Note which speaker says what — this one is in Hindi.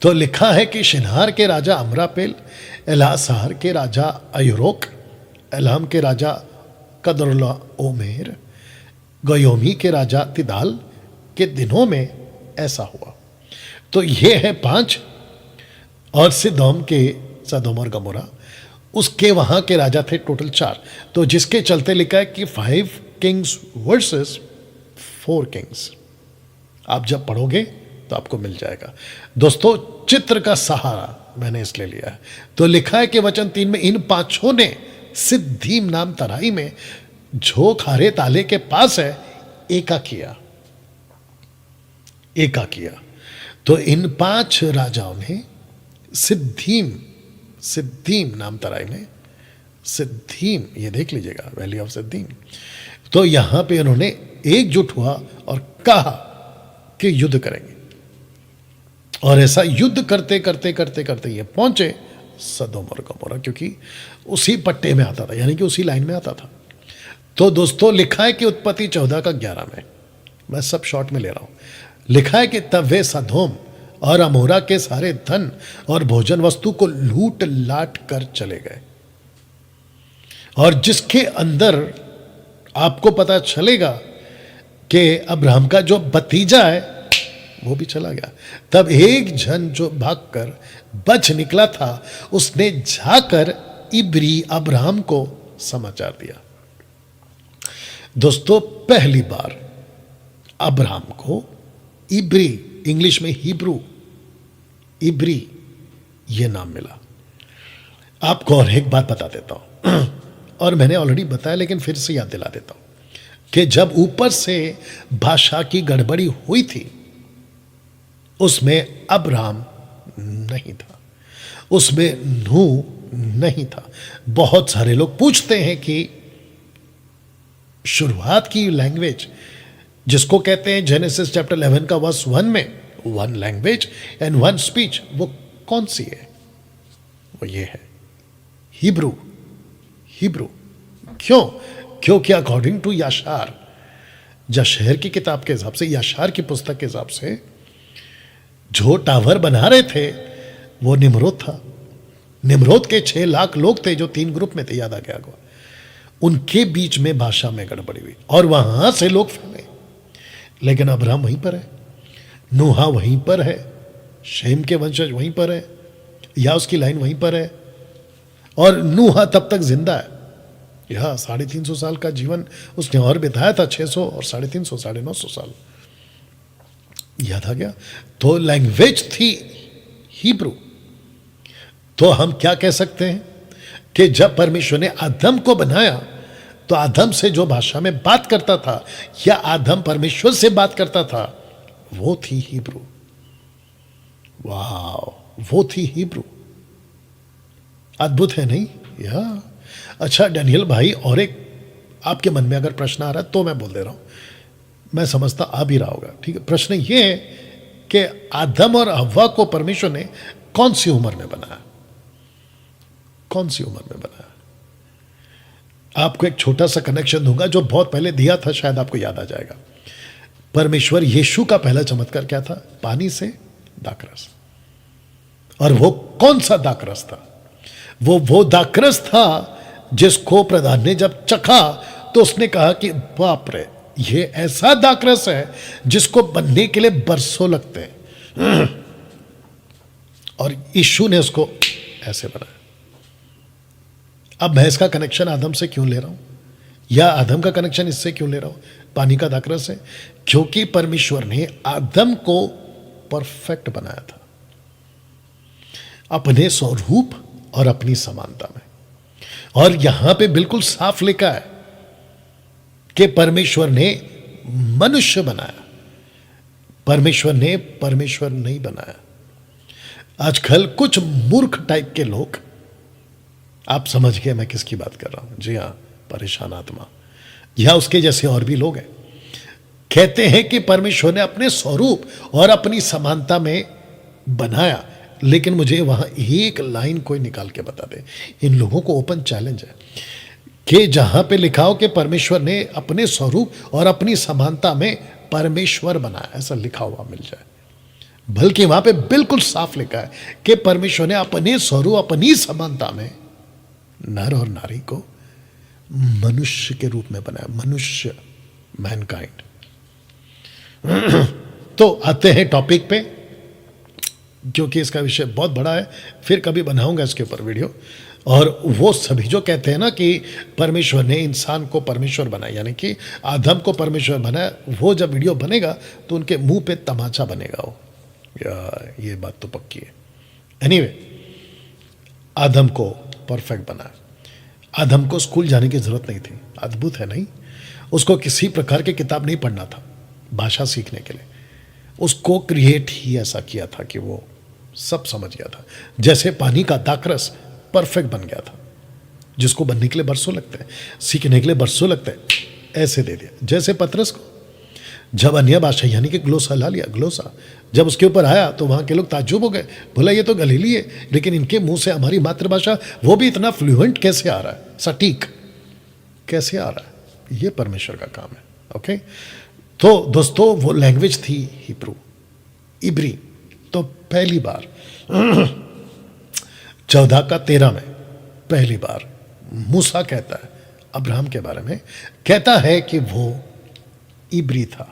Speaker 1: तो लिखा है कि शिनार के राजा अमरापेल, एलासार के राजा अयुरोक, एलाम के राजा कदरुल्ला ओमेर, गयोमी के राजा तिदाल के दिनों में ऐसा हुआ। तो ये है 5। और सदोम और गमोरा, उसके वहां के राजा थे टोटल 4। तो जिसके चलते लिखा है कि 5 किंग्स वर्सेस 4 किंग्स। आप जब पढ़ोगे तो आपको मिल जाएगा। दोस्तों, चित्र का सहारा मैंने इसलिए लिया है। तो लिखा है कि वचन 3 में इन 5 ने सिद्धीम नाम तराई में जो खारे ताले के पास है एका किया। तो इन 5 राजाओं ने सिद्धीम नाम तराई में, सिद्धीम ये देख लीजिएगा, वैली ऑफ सिद्धीम। तो यहां पे उन्होंने एकजुट हुआ और कहा कि युद्ध करेंगे। और ऐसा युद्ध करते करते करते करते ये पहुंचे सदोम और गमोरा, क्योंकि उसी पट्टे में आता था, यानी कि उसी लाइन में आता था। तो दोस्तों, लिखा है कि उत्पत्ति 14 का 11 में, मैं सब शॉर्ट में ले रहा हूं, लिखा है कि तब वे सदोम और अमोरा के सारे धन और भोजन वस्तु को लूट लाट कर चले गए। और जिसके अंदर आपको पता चलेगा कि अब्राहम का जो भतीजा है वो भी चला गया। तब एक जन जो भागकर बच निकला था, उसने जाकर इब्री अब्राहम को समाचार दिया। दोस्तों, पहली बार अब्राहम को इब्री, इंग्लिश में हिब्रू, इब्री ये नाम मिला। आपको और एक बात बता देता हूं और मैंने ऑलरेडी बताया, लेकिन फिर से याद दिला देता हूं कि जब ऊपर से भाषा की गड़बड़ी हुई थी, उसमें अब्राहम नहीं था, उसमें नूह नहीं था। बहुत सारे लोग पूछते हैं कि शुरुआत की लैंग्वेज जिसको कहते हैं जेनेसिस चैप्टर 11 का वर्स 1 में 1 लैंग्वेज एंड 1 स्पीच, वो कौन सी है? वो ये है हिब्रू। क्यों? क्योंकि अकॉर्डिंग टू याशार, जशहर की किताब के हिसाब से, याशार की पुस्तक के हिसाब से, जो टावर बना रहे थे वो निम्रोद था। निम्रोद के 6 लाख लोग थे जो 3 ग्रुप में थे, याद आ गया होगा। उनके बीच में भाषा में गड़बड़ी हुई और वहां से लोग फैले। लेकिन अब्राहम वहीं पर है, नूहा वहीं पर है, शेम के वंशज वहीं पर है, या उसकी लाइन वहीं पर है, और नूहा तब तक जिंदा है। यह 350 साल का जीवन उसने और बिताया था, 600 और 350, 950 साल, याद आ गया। तो लैंग्वेज थी हिब्रू। तो हम क्या कह सकते हैं कि जब परमेश्वर ने आदम को बनाया, तो आदम से जो भाषा में बात करता था या आदम परमेश्वर से बात करता था, वो थी हिब्रू। वाह, वो थी हिब्रू। अद्भुत है नहीं? या अच्छा डैनियल भाई, और एक आपके मन में अगर प्रश्न आ रहा है तो मैं बोल दे रहा हूं, मैं समझता आ भी रहा होगा। ठीक है, प्रश्न ये है कि आदम और हव्वा को परमेश्वर ने कौन सी उम्र में बनाया? कौन सी उम्र में बनाया? आपको एक छोटा सा कनेक्शन दूंगा जो बहुत पहले दिया था, शायद आपको याद आ जाएगा। परमेश्वर यीशु का पहला चमत्कार क्या था? पानी से दाखरस। और वो कौन सा दाखरस था? वो दाखरस था जिसको प्रधान ने जब चखा तो उसने कहा कि बाप रे, ये ऐसा दाखरस है जिसको बनने के लिए बरसों लगते हैं, और यीशु ने उसको ऐसे बनाया। अब मैं इसका कनेक्शन आदम से क्यों ले रहा हूं, या आदम का कनेक्शन इससे क्यों ले रहा हूं? पानी का दाखरस है, क्योंकि परमेश्वर ने आदम को परफेक्ट बनाया था अपने स्वरूप और अपनी समानता में। और यहां पे बिल्कुल साफ लिखा है कि परमेश्वर ने मनुष्य बनाया, परमेश्वर ने परमेश्वर नहीं बनाया। आजकल कुछ मूर्ख टाइप के लोग, आप समझ गए मैं किसकी बात कर रहा हूं? जी हां, परेशान आत्मा या उसके जैसे और भी लोग हैं, कहते हैं कि परमेश्वर ने अपने स्वरूप और अपनी समानता में बनाया। लेकिन मुझे वहां एक लाइन कोई निकाल के बता दे। इन लोगों को ओपन चैलेंज है कि जहां पे लिखा हो कि परमेश्वर ने अपने स्वरूप और अपनी समानता में परमेश्वर बनाया, ऐसा लिखा हुआ मिल जाए। बल्कि वहां पे बिल्कुल साफ लिखा है कि परमेश्वर ने अपने स्वरूप अपनी समानता में नर और नारी को मनुष्य के रूप में बनाया, मनुष्य, मैनकाइंड। तो आते हैं टॉपिक पे, क्योंकि इसका विषय बहुत बड़ा है, फिर कभी बनाऊंगा इसके ऊपर वीडियो। और वो सभी जो कहते हैं ना कि परमेश्वर ने इंसान को परमेश्वर बनाया, यानी कि आदम को परमेश्वर बनाया, वो जब वीडियो बनेगा तो उनके मुंह पे तमाचा बनेगा वो, या ये बात तो पक्की है। एनीवे, आदम को परफेक्ट बनाया। आदम को स्कूल जाने की जरूरत नहीं थी। अद्भुत है नहीं? उसको किसी प्रकार की किताब नहीं पढ़ना था भाषा सीखने के लिए। उसको क्रिएट ही ऐसा किया था कि वो सब समझ गया था। जैसे पानी का दाखरस परफेक्ट बन गया था, जिसको बनने के लिए बरसों लगते हैं, सीखने के लिए बरसों लगते हैं, ऐसे दे दिया। जैसे पतरस को जब अन्य भाषा यानी कि ग्लोसा ला लिया, ग्लोसा जब उसके ऊपर आया तो वहाँ के लोग ताज्जुब हो गए, बोला ये तो गलीली है, लेकिन इनके मुंह से हमारी मातृभाषा वो भी इतना फ्लुएंट कैसे आ रहा है, सटीक कैसे आ रहा है? ये परमेश्वर का काम है। ओके, तो दोस्तों वो लैंग्वेज थी हिब्रू, इब्री। तो पहली बार 14:13 में पहली बार मूसा कहता है अब्राहम के बारे में, कहता है कि वो इब्री था।